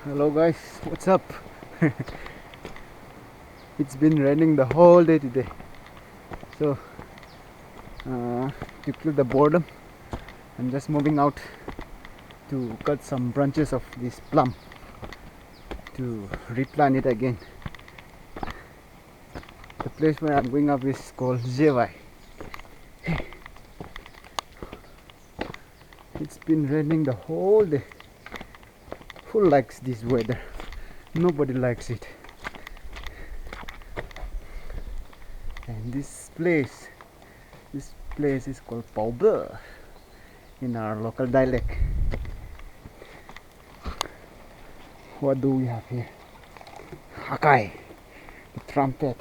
Hello guys, what's up? It's been raining the whole day today, so to kill the boredom I'm just moving out to cut some branches of this plum to replant it again. The place where I'm going up is called Jevai. It's been raining the whole day. Who likes this weather? Nobody likes it. And this place is called Pauber in our local dialect. What do we have here? Hakai, the trumpet.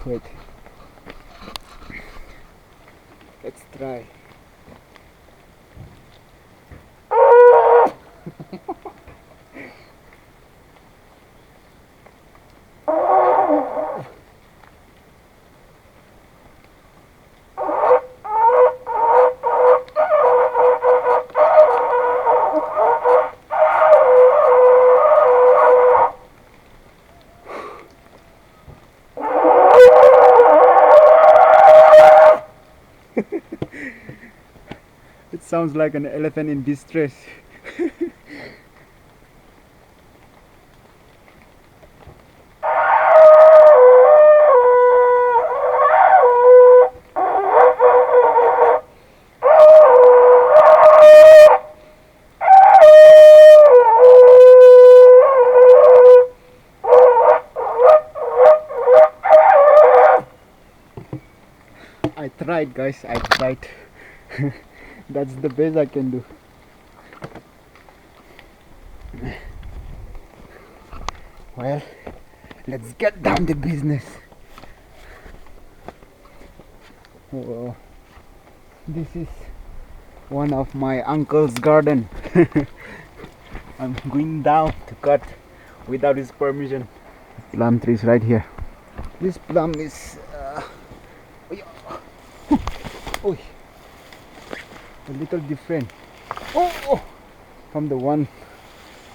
Wait, let's try. It sounds like an elephant in distress. I tried, guys, I tried. That's the best I can do. Well, let's get down to business. Oh, this is one of my uncle's garden. I'm going down to cut without his permission. Plum trees right here. This plum is oh, a little different from the one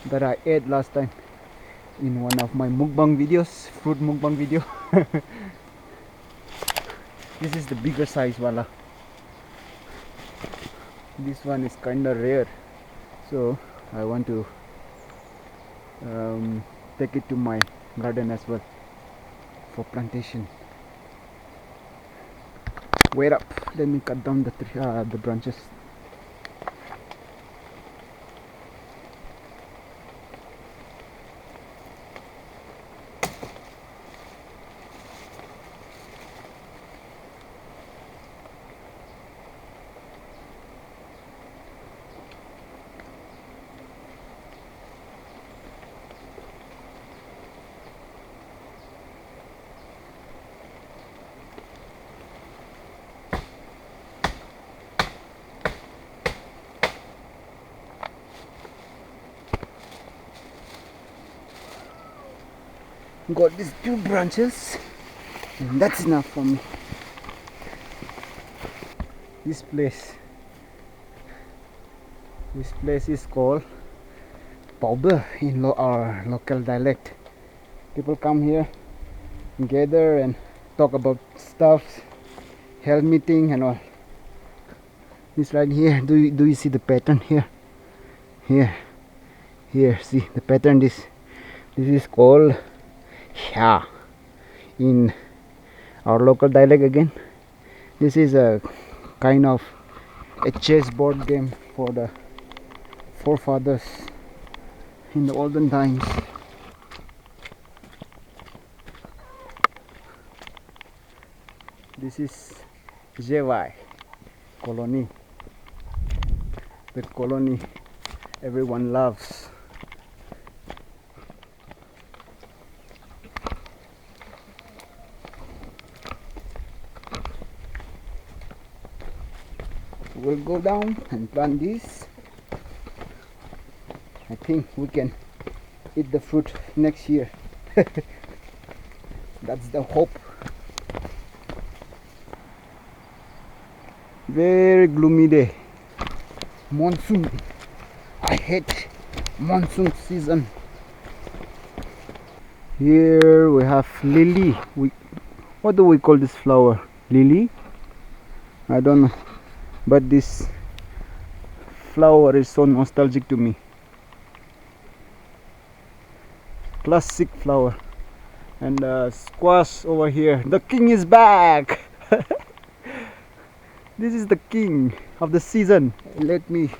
that I ate last time in one of my mukbang videos, fruit mukbang video. This is the bigger size wala. This one is kinda rare, so I want to take it to my garden as well for plantation. Wait up, let me cut down the branches. Got these 2 branches and that's enough for me. This place is called Pauber in our local dialect. People come here, gather and talk about stuff, held meeting and all. This right here, do you see the pattern here? Here, see the pattern. This is called yeah in our local dialect again. This is a kind of a chess board game for the forefathers in the olden times. This is Jevai colony, the colony everyone loves. We'll go down and plant this. I think we can eat the fruit next year. That's the hope. Very gloomy day. Monsoon. I hate monsoon season. Here we have lily. What do we call this flower? Lily? I don't know. But this flower is so nostalgic to me. Classic flower. And squash over here. The king is back. This is the king of the season. Let me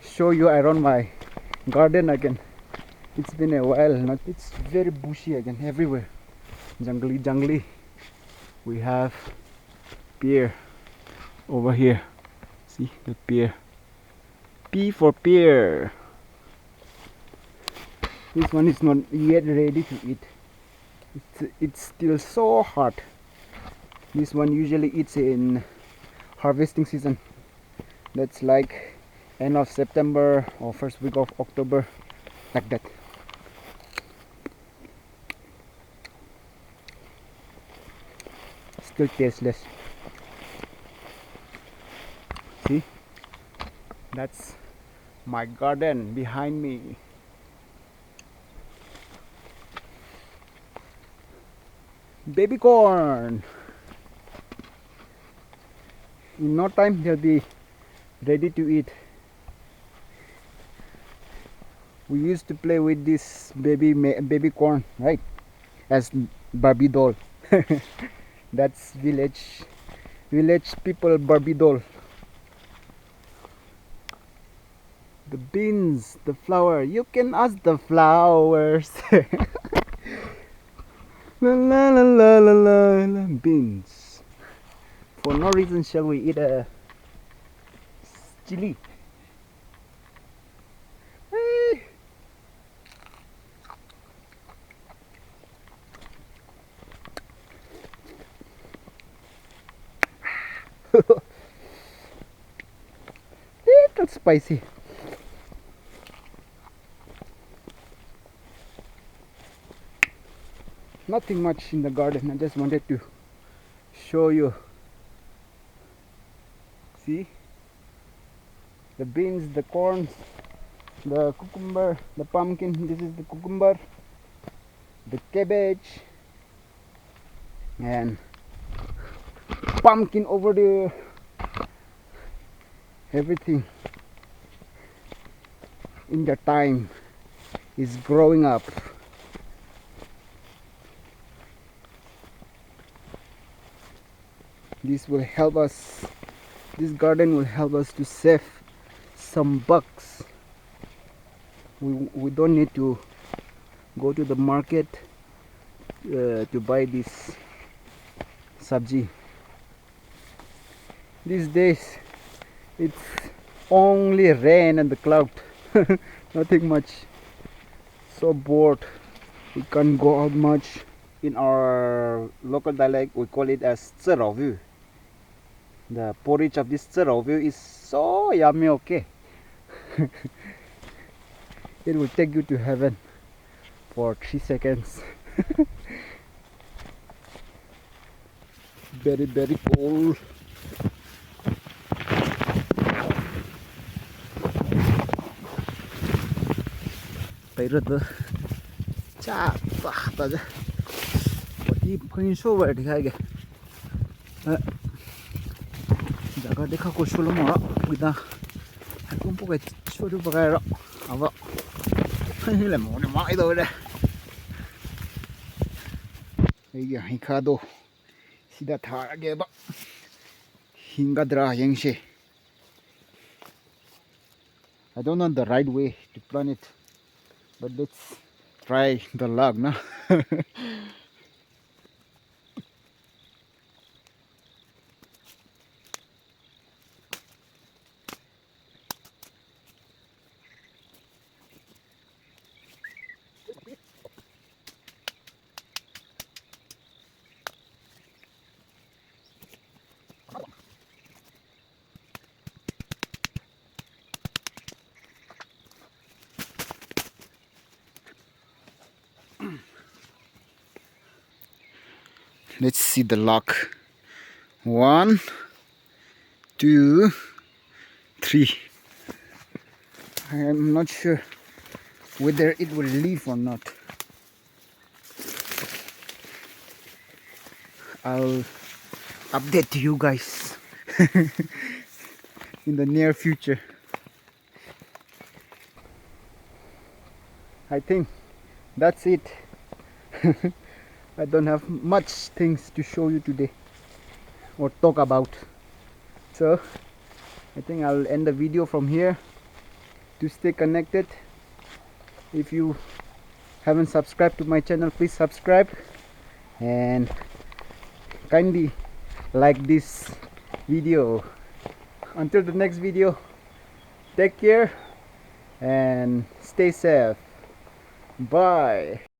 show you around my garden again. It's been a while. Not. It's very bushy again everywhere. Jungly. We have pear over here. See the pear. P for pear. This one is not yet ready to eat. It's still so hot. This one usually eats in harvesting season. That's like end of September or first week of October, like that. Still tasteless. See, that's my garden behind me. Baby corn. In no time they'll be ready to eat. We used to play with this baby corn, right? As Barbie doll. That's village people Barbie doll. The beans, the flower. You can ask the flowers. La la la la la la la. Beans. For no reason shall we eat a chili. Hey. Little spicy. Nothing much in the garden. I just wanted to show you. See the beans, the corn, the cucumber, the pumpkin. This is the cucumber, the cabbage, and pumpkin over there. Everything in the time is growing up. This will help us. This garden will help us to save some bucks. We don't need to go to the market to buy this sabji. These days it's only rain and the cloud. Nothing much. So bored. We can't go out much. In our local dialect we call it as tserovu. The porridge of this tserovu is so yummy, okay? It will take you to heaven for 3 seconds. Very cold. Bây giờ tôi chả ta chứ đi khơi số vậy thì hay kìa giờ có để khâu số lắm mà người ta hay cũng có cái số thứ vậy đó à vợ hay là một cái mãi thôi đây bây giờ hay khá đồ xin đã thả cái bác hình cái dra yang she. I don't know the right way to plant it, but let's try the luck, no? Let's see the lock. 1, 2, 3. I am not sure whether it will leave or not. I'll update to you guys in the near future. I think that's it. I don't have much things to show you today or talk about, so I think I'll end the video from here. To stay connected, if you haven't subscribed to my channel, please subscribe and kindly like this video. Until the next video, take care and stay safe. Bye.